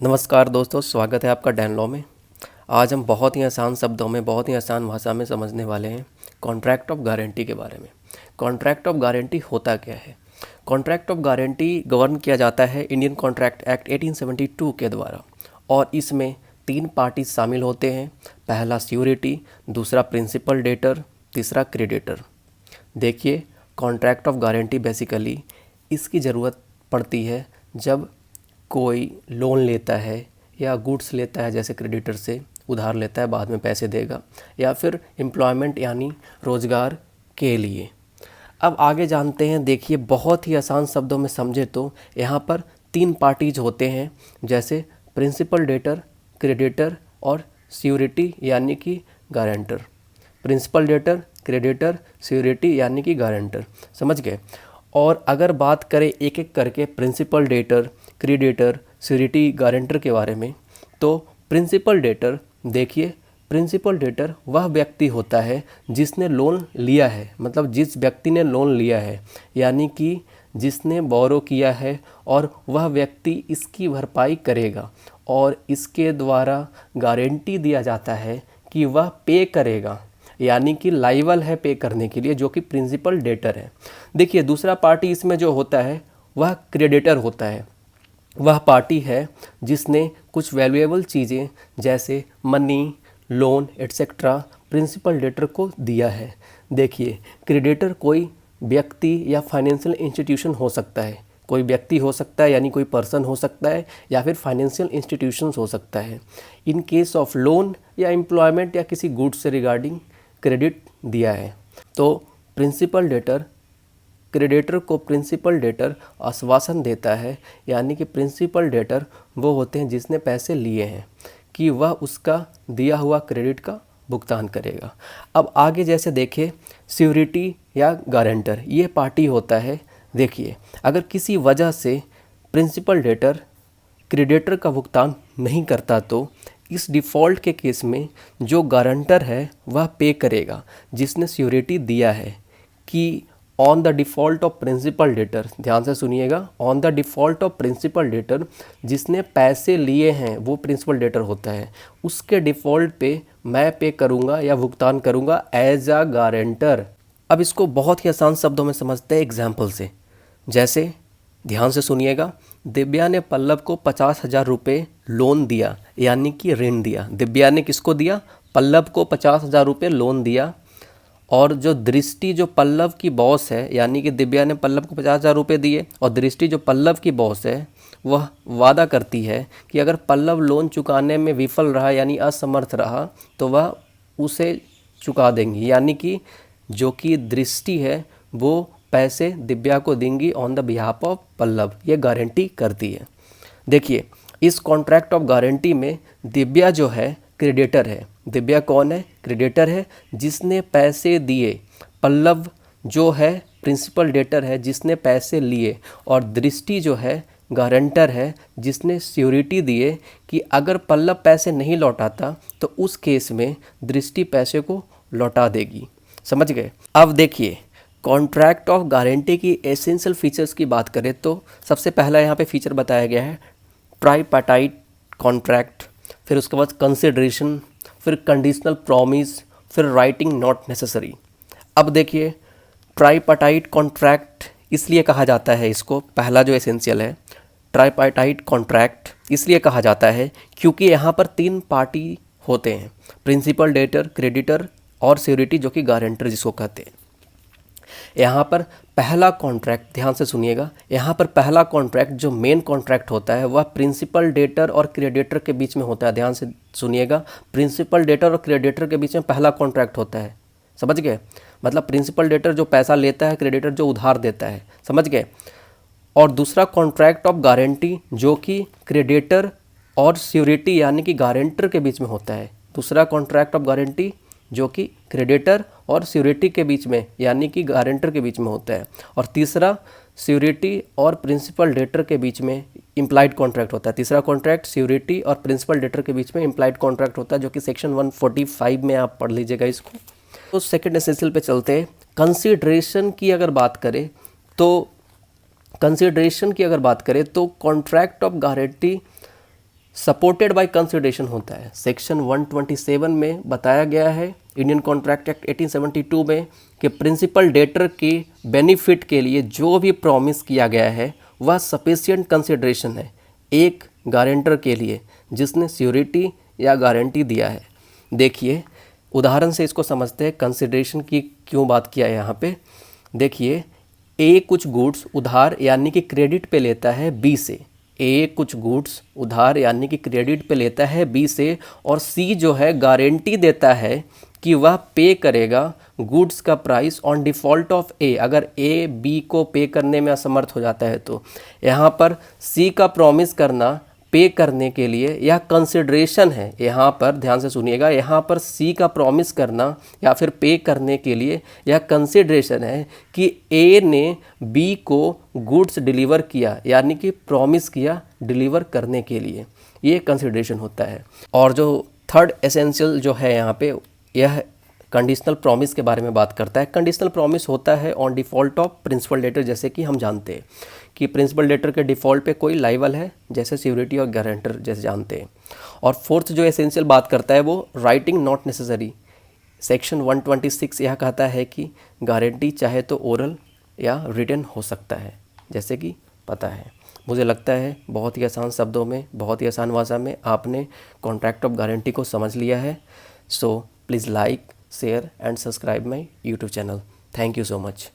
नमस्कार दोस्तों, स्वागत है आपका डैन लॉ में। आज हम बहुत ही आसान शब्दों में, बहुत ही आसान भाषा में समझने वाले हैं कॉन्ट्रैक्ट ऑफ गारंटी के बारे में। कॉन्ट्रैक्ट ऑफ गारंटी होता क्या है? कॉन्ट्रैक्ट ऑफ गारंटी गवर्न किया जाता है इंडियन कॉन्ट्रैक्ट एक्ट 1872 के द्वारा, और इसमें 3 पार्टी शामिल होते हैं। पहला श्योरिटी, दूसरा प्रिंसिपल डेटर, तीसरा क्रेडिटर। देखिए, कॉन्ट्रैक्ट ऑफ गारंटी बेसिकली इसकी ज़रूरत पड़ती है जब कोई लोन लेता है या गुड्स लेता है, जैसे क्रेडिटर से उधार लेता है, बाद में पैसे देगा, या फिर एम्प्लॉयमेंट यानी रोज़गार के लिए। अब आगे जानते हैं। देखिए, बहुत ही आसान शब्दों में समझे तो यहाँ पर 3 पार्टीज होते हैं, जैसे प्रिंसिपल डेटर, क्रेडिटर और श्योरिटी यानी कि guarantor. Principal debtor, creditor, surety यानी कि गारंटर। समझ गए? और अगर बात करें एक एक करके principal debtor, creditor, surety, guarantor के बारे में, तो प्रिंसिपल डेटर, देखिए, प्रिंसिपल डेटर वह व्यक्ति होता है जिसने लोन लिया है, मतलब जिस व्यक्ति ने लोन लिया है, यानी कि जिसने बोरो किया है, और वह व्यक्ति इसकी भरपाई करेगा, और इसके द्वारा गारंटी दिया जाता है कि वह पे करेगा, यानी कि लाइबल है पे करने के लिए, जो कि प्रिंसिपल डेटर है। देखिए, दूसरा पार्टी इसमें जो होता है वह क्रेडिटर होता है। वह पार्टी है जिसने कुछ वैल्यूएबल चीज़ें जैसे money, loan etcetera principal debtor को दिया है। देखिए, क्रेडिटर कोई व्यक्ति या फाइनेंशियल इंस्टीट्यूशन हो सकता है। कोई व्यक्ति हो सकता है, यानी कोई पर्सन हो सकता है, या फिर फाइनेंशियल इंस्टीट्यूशंस हो सकता है। इन केस ऑफ लोन या एम्प्लॉयमेंट या किसी गुड्स से रिगार्डिंग क्रेडिट दिया है, तो प्रिंसिपल डेटर क्रेडिटर को प्रिंसिपल डेटर आश्वासन देता है, यानी कि प्रिंसिपल डेटर वो होते हैं जिसने पैसे लिए हैं, कि वह उसका दिया हुआ क्रेडिट का भुगतान करेगा। अब आगे जैसे देखें, श्योरिटी या गारंटर, ये पार्टी होता है। देखिए, अगर किसी वजह से प्रिंसिपल डेटर क्रेडिटर का भुगतान नहीं करता, तो इस डिफ़ॉल्ट के केस में जो गारंटर है वह पे करेगा, जिसने श्योरिटी दिया है, कि on the default of principal debtor, ध्यान से सुनिएगा, on the default of principal debtor, जिसने पैसे लिए हैं वो प्रिंसिपल डेटर होता है, उसके डिफ़ॉल्ट पे मैं पे करूँगा या भुगतान करूँगा एज अ गारंटर। अब इसको बहुत ही आसान शब्दों में समझते हैं एग्जाम्पल से। जैसे, ध्यान से सुनिएगा, दिव्या ने पल्लव को 50,000 रुपये लोन दिया, यानी कि ऋण दिया। दिव्या ने किसको दिया? पल्लव को 50,000 रुपये लोन दिया। और जो दृष्टि, जो पल्लव की बॉस है, यानी कि दिव्या ने पल्लव को 50,000 रुपये दिए, और दृष्टि जो पल्लव की बॉस है, वह वादा करती है कि अगर पल्लव लोन चुकाने में विफल रहा, यानी असमर्थ रहा, तो वह उसे चुका देंगी, यानी कि जो कि दृष्टि है वो पैसे दिव्या को देंगी on the behalf of Pallav. ये गारंटी करती है। देखिए, इस कॉन्ट्रैक्ट ऑफ गारंटी में दिव्या जो है क्रेडिटर है। दिव्या कौन है? क्रेडिटर है, जिसने पैसे दिए। पल्लव जो है प्रिंसिपल डेटर है, जिसने पैसे लिए। और दृष्टि जो है गारंटर है, जिसने श्योरिटी दिए कि अगर पल्लव पैसे नहीं लौटाता तो उस केस में दृष्टि पैसे को लौटा देगी। समझ गए? अब देखिए, कॉन्ट्रैक्ट ऑफ गारंटी की एसेंशियल फीचर्स की बात करें तो सबसे पहला यहाँ पे फीचर बताया गया है ट्राईपार्टाइट कॉन्ट्रैक्ट, फिर उसके बाद कंसिडरेशन, फिर कंडीशनल प्रॉमिस, फिर राइटिंग नॉट नेसेसरी। अब देखिए, ट्राईपार्टाइट कॉन्ट्रैक्ट इसलिए कहा जाता है, इसको पहला जो एसेंशियल है, ट्राईपार्टाइट कॉन्ट्रैक्ट इसलिए कहा जाता है क्योंकि यहाँ पर 3 पार्टी होते हैं, प्रिंसिपल डेटर, क्रेडिटर और श्योरिटी, जो कि गारंटर जिसको कहते हैं। यहाँ पर पहला कॉन्ट्रैक्ट, ध्यान से सुनिएगा, यहाँ पर पहला कॉन्ट्रैक्ट जो मेन कॉन्ट्रैक्ट होता है वह प्रिंसिपल डेटर और क्रेडिटर के बीच में होता है। ध्यान से सुनिएगा, प्रिंसिपल डेटर और क्रेडिटर के बीच में पहला कॉन्ट्रैक्ट होता है। समझ गए? मतलब प्रिंसिपल डेटर जो पैसा लेता है, क्रेडिटर जो उधार देता है। समझ गए? और दूसरा कॉन्ट्रैक्ट ऑफ गारंटी जो कि क्रेडिटर और श्योरिटी यानी कि गारंटर के बीच में होता है। दूसरा कॉन्ट्रैक्ट ऑफ गारंटी जो कि क्रेडिटर और श्योरिटी के बीच में यानी कि गारंटर के बीच में होता है। और तीसरा श्योरिटी और प्रिंसिपल डेटर के बीच में इम्प्लाइड कॉन्ट्रैक्ट होता है। तीसरा कॉन्ट्रैक्ट श्योरिटी और प्रिंसिपल डेटर के बीच में इम्प्लाइड कॉन्ट्रैक्ट होता है, जो कि सेक्शन 145 में आप पढ़ लीजिएगा इसको। तो सेकेंड एसेंशियल पे चलते हैं। कंसिडरेशन की अगर बात करें तो कंसिडरेशन की अगर बात करें तो contract of guarantee supported by consideration होता है। सेक्शन 127 में बताया गया है इंडियन कॉन्ट्रैक्ट एक्ट 1872 में कि प्रिंसिपल डेटर के बेनिफिट के लिए जो भी प्रॉमिस किया गया है वह सफिशिएंट कंसिडरेशन है एक गारंटर के लिए जिसने श्योरिटी या गारंटी दिया है। देखिए उदाहरण से इसको समझते हैं, कंसिडरेशन की क्यों बात किया है यहाँ पे। देखिए ए कुछ गुड्स उधार यानी कि क्रेडिट पे लेता है बी से, ए कुछ गुड्स उधार यानी कि क्रेडिट पे लेता है बी से, और सी जो है गारंटी देता है कि वह पे करेगा गुड्स का प्राइस ऑन डिफ़ॉल्ट ऑफ ए। अगर ए बी को पे करने में असमर्थ हो जाता है तो यहाँ पर सी का प्रॉमिस करना पे करने के लिए यह कंसिडरेशन है। यहाँ पर ध्यान से सुनिएगा, यहाँ पर सी का प्रॉमिस करना या फिर पे करने के लिए यह कंसिडरेशन है कि ए ने बी को गुड्स डिलीवर किया, यानी कि प्रॉमिस किया डिलीवर करने के लिए, ये कंसिडरेशन होता है। और जो थर्ड एसेंशियल जो है यहाँ पे, यह कंडीशनल प्रॉमिस के बारे में बात करता है। कंडीशनल प्रॉमिस होता है on default of principal debtor, जैसे कि हम जानते हैं कि प्रिंसिपल डेटर के डिफ़ॉल्ट पे कोई लाइबल है, जैसे सिक्योरिटी और गारंटर जैसे जानते हैं। और फोर्थ जो एसेंशियल बात करता है वो राइटिंग नॉट नेसेसरी। सेक्शन 126 यह कहता है कि गारंटी चाहे तो ओरल या रिटन हो सकता है, जैसे कि पता है। मुझे लगता है बहुत ही आसान शब्दों में, बहुत ही आसान भाषा में आपने कॉन्ट्रैक्ट ऑफ गारंटी को समझ लिया है। So please like, share and subscribe my YouTube channel. Thank you so much.